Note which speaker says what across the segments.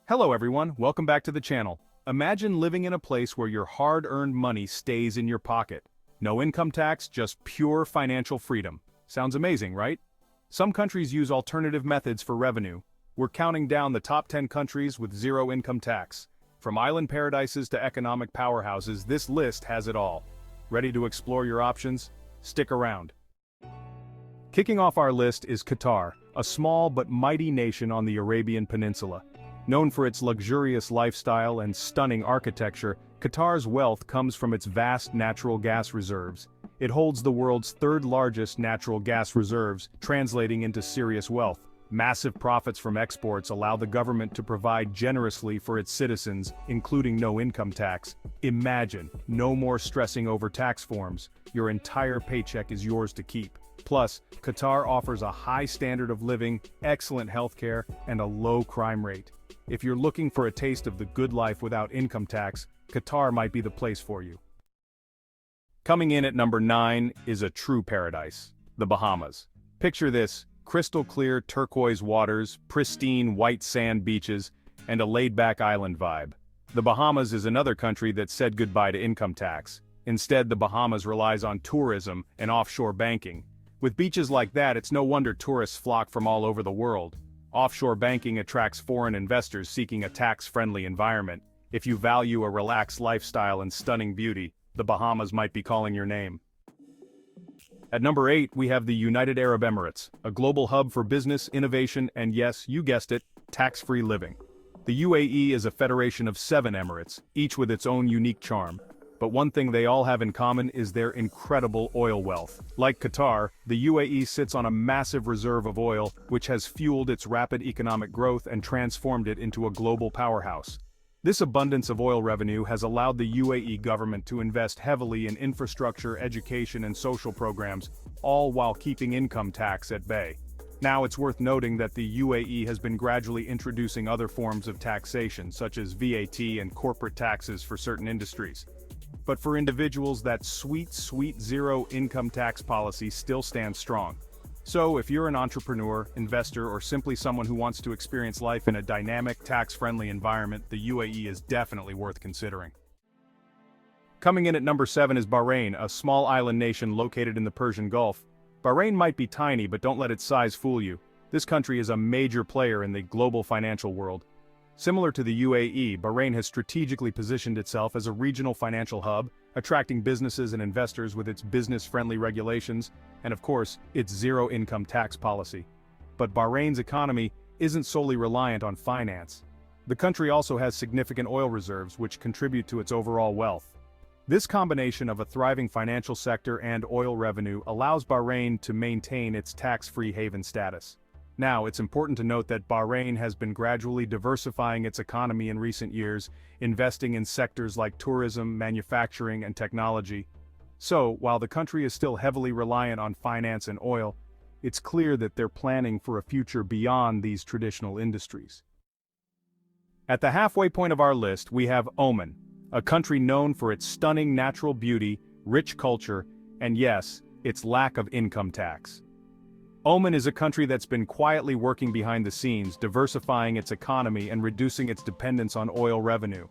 Speaker 1: Hello everyone, welcome back to the channel. Imagine living in a place where your hard-earned money stays in your pocket. No income tax, just pure financial freedom. Sounds amazing, right? Some countries use alternative methods for revenue. We're counting down the top 10 countries with zero income tax. From island paradises to economic powerhouses, this list has it all. Ready to explore your options? Stick around. Kicking off our list is Qatar, a small but mighty nation on the Arabian Peninsula. Known for its luxurious lifestyle and stunning architecture, Qatar's wealth comes from its vast natural gas reserves. It holds the world's third-largest natural gas reserves, translating into serious wealth. Massive profits from exports allow the government to provide generously for its citizens, including no income tax. Imagine, no more stressing over tax forms. Your entire paycheck is yours to keep. Plus, Qatar offers a high standard of living, excellent healthcare, and a low crime rate. If you're looking for a taste of the good life without income tax, Qatar might be the place for you. Coming in at number 9 is a true paradise, the Bahamas. Picture this, crystal clear turquoise waters, pristine white sand beaches, and a laid-back island vibe. The Bahamas is another country that said goodbye to income tax. Instead, the Bahamas relies on tourism and offshore banking. With beaches like that, it's no wonder tourists flock from all over the world. Offshore banking attracts foreign investors seeking a tax-friendly environment. If you value a relaxed lifestyle and stunning beauty, the Bahamas might be calling your name. At number 8, we have the United Arab Emirates, a global hub for business, innovation, and yes, you guessed it, tax-free living. The UAE is a federation of 7 emirates, each with its own unique charm. But one thing they all have in common is their incredible oil wealth. Like Qatar, the UAE sits on a massive reserve of oil, which has fueled its rapid economic growth and transformed it into a global powerhouse. This abundance of oil revenue has allowed the UAE government to invest heavily in infrastructure, education, and social programs, all while keeping income tax at bay. Now it's worth noting that the UAE has been gradually introducing other forms of taxation, such as VAT and corporate taxes for certain industries. But for individuals, that sweet zero income tax policy still stands strong. So if you're an entrepreneur, investor, or simply someone who wants to experience life in a dynamic, tax-friendly environment, the UAE is definitely worth considering. Coming in at number 7 is Bahrain, a small island nation located in the Persian Gulf. Bahrain might be tiny, but don't let its size fool you. This country is a major player in the global financial world. Similar to the UAE, Bahrain has strategically positioned itself as a regional financial hub, attracting businesses and investors with its business-friendly regulations, and of course, its zero-income tax policy. But Bahrain's economy isn't solely reliant on finance. The country also has significant oil reserves which contribute to its overall wealth. This combination of a thriving financial sector and oil revenue allows Bahrain to maintain its tax-free haven status. Now, it's important to note that Bahrain has been gradually diversifying its economy in recent years, investing in sectors like tourism, manufacturing, and technology. So, while the country is still heavily reliant on finance and oil, it's clear that they're planning for a future beyond these traditional industries. At the halfway point of our list, we have Oman, a country known for its stunning natural beauty, rich culture, and yes, its lack of income tax. Oman is a country that's been quietly working behind the scenes, diversifying its economy and reducing its dependence on oil revenue.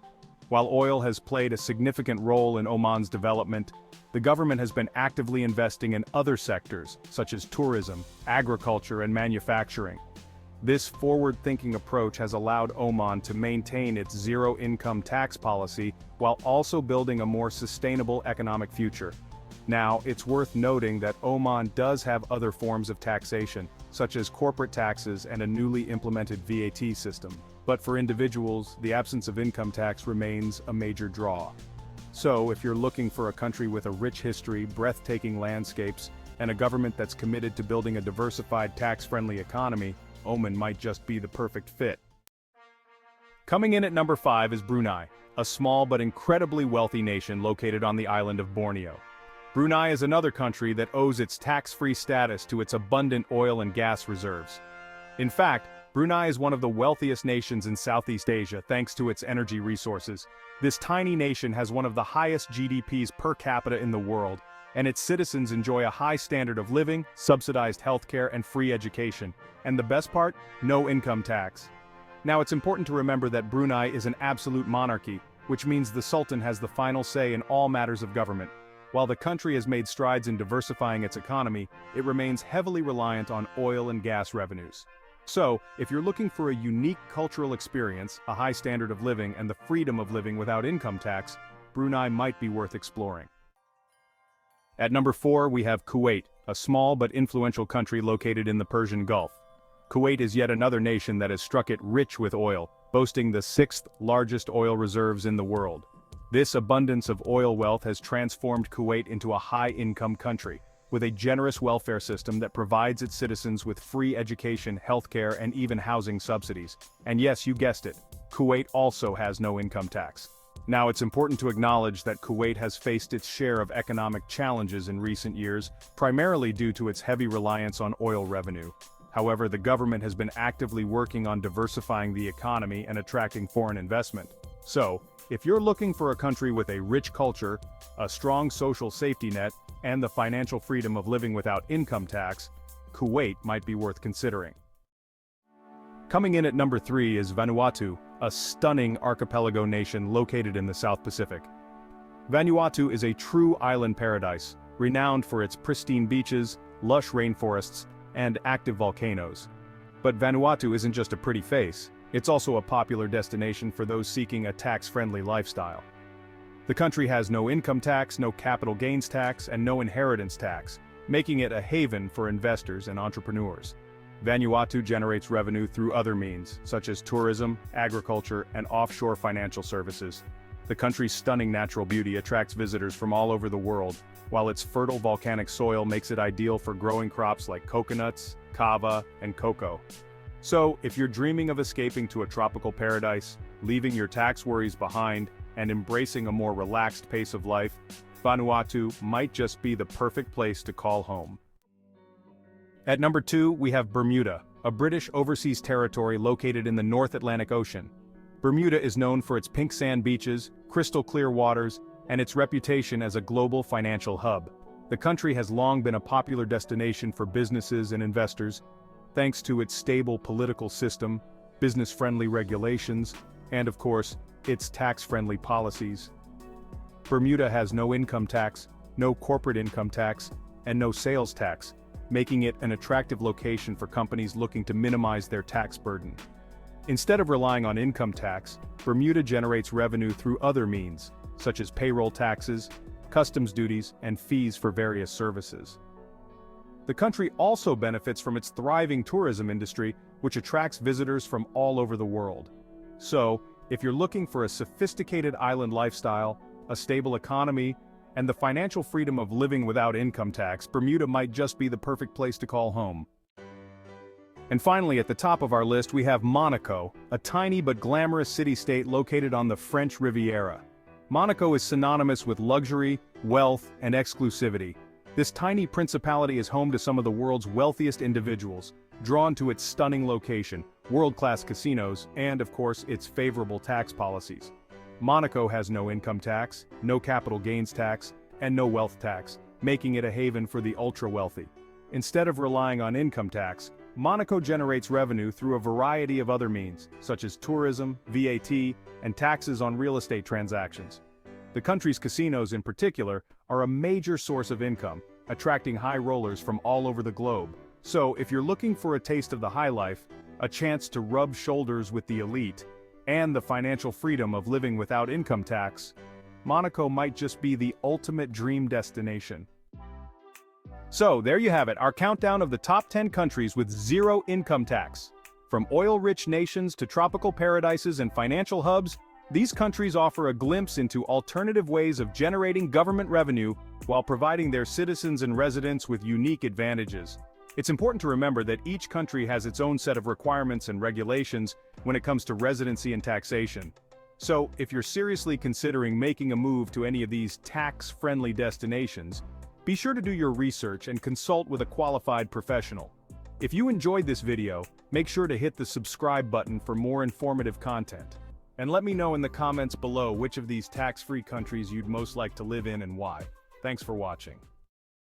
Speaker 1: While oil has played a significant role in Oman's development, the government has been actively investing in other sectors, such as tourism, agriculture, and manufacturing. This forward-thinking approach has allowed Oman to maintain its zero-income tax policy while also building a more sustainable economic future. Now, it's worth noting that Oman does have other forms of taxation, such as corporate taxes and a newly implemented VAT system. But for individuals, the absence of income tax remains a major draw. So, if you're looking for a country with a rich history, breathtaking landscapes, and a government that's committed to building a diversified tax-friendly economy, Oman might just be the perfect fit. Coming in at number 5 is Brunei, a small but incredibly wealthy nation located on the island of Borneo. Brunei is another country that owes its tax-free status to its abundant oil and gas reserves. In fact, Brunei is one of the wealthiest nations in Southeast Asia thanks to its energy resources. This tiny nation has one of the highest GDPs per capita in the world, and its citizens enjoy a high standard of living, subsidized healthcare, and free education. And the best part? No income tax. Now it's important to remember that Brunei is an absolute monarchy, which means the Sultan has the final say in all matters of government. While the country has made strides in diversifying its economy, it remains heavily reliant on oil and gas revenues. So, if you're looking for a unique cultural experience, a high standard of living, and the freedom of living without income tax, Brunei might be worth exploring. At number 4, we have Kuwait, a small but influential country located in the Persian Gulf. Kuwait is yet another nation that has struck it rich with oil, boasting the 6th largest oil reserves in the world. This abundance of oil wealth has transformed Kuwait into a high-income country, with a generous welfare system that provides its citizens with free education, healthcare, and even housing subsidies. And yes, you guessed it, Kuwait also has no income tax. Now, it's important to acknowledge that Kuwait has faced its share of economic challenges in recent years, primarily due to its heavy reliance on oil revenue. However, the government has been actively working on diversifying the economy and attracting foreign investment. So, if you're looking for a country with a rich culture, a strong social safety net, and the financial freedom of living without income tax, Kuwait might be worth considering. Coming in at number 3 is Vanuatu, a stunning archipelago nation located in the South Pacific. Vanuatu is a true island paradise, renowned for its pristine beaches, lush rainforests, and active volcanoes. But Vanuatu isn't just a pretty face, it's also a popular destination for those seeking a tax-friendly lifestyle. The country has no income tax, no capital gains tax, and no inheritance tax, making it a haven for investors and entrepreneurs. Vanuatu generates revenue through other means, such as tourism, agriculture, and offshore financial services. The country's stunning natural beauty attracts visitors from all over the world, while its fertile volcanic soil makes it ideal for growing crops like coconuts, kava, and cocoa. So, if you're dreaming of escaping to a tropical paradise, leaving your tax worries behind, and embracing a more relaxed pace of life, Vanuatu might just be the perfect place to call home. At number 2, we have Bermuda, a British overseas territory located in the North Atlantic Ocean. Bermuda is known for its pink sand beaches, crystal clear waters, and its reputation as a global financial hub. The country has long been a popular destination for businesses and investors, thanks to its stable political system, business-friendly regulations, and of course, its tax-friendly policies. Bermuda has no income tax, no corporate income tax, and no sales tax, making it an attractive location for companies looking to minimize their tax burden. Instead of relying on income tax, Bermuda generates revenue through other means, such as payroll taxes, customs duties, and fees for various services. The country also benefits from its thriving tourism industry, which attracts visitors from all over the world. So, if you're looking for a sophisticated island lifestyle, a stable economy, and the financial freedom of living without income tax, Bermuda might just be the perfect place to call home. And finally, at the top of our list, we have Monaco, a tiny but glamorous city-state located on the French Riviera. Monaco is synonymous with luxury, wealth, and exclusivity. This tiny principality is home to some of the world's wealthiest individuals, drawn to its stunning location, world-class casinos, and, of course, its favorable tax policies. Monaco has no income tax, no capital gains tax, and no wealth tax, making it a haven for the ultra-wealthy. Instead of relying on income tax, Monaco generates revenue through a variety of other means, such as tourism, VAT, and taxes on real estate transactions. The country's casinos in particular are a major source of income, attracting high rollers from all over the globe. So, if you're looking for a taste of the high life, a chance to rub shoulders with the elite, and the financial freedom of living without income tax, Monaco might just be the ultimate dream destination. So, there you have it, our countdown of the top 10 countries with zero income tax. From oil-rich nations to tropical paradises and financial hubs, these countries offer a glimpse into alternative ways of generating government revenue while providing their citizens and residents with unique advantages. It's important to remember that each country has its own set of requirements and regulations when it comes to residency and taxation. So, if you're seriously considering making a move to any of these tax-friendly destinations, be sure to do your research and consult with a qualified professional. If you enjoyed this video, make sure to hit the subscribe button for more informative content. And let me know in the comments below which of these tax-free countries you'd most like to live in and why. Thanks for watching.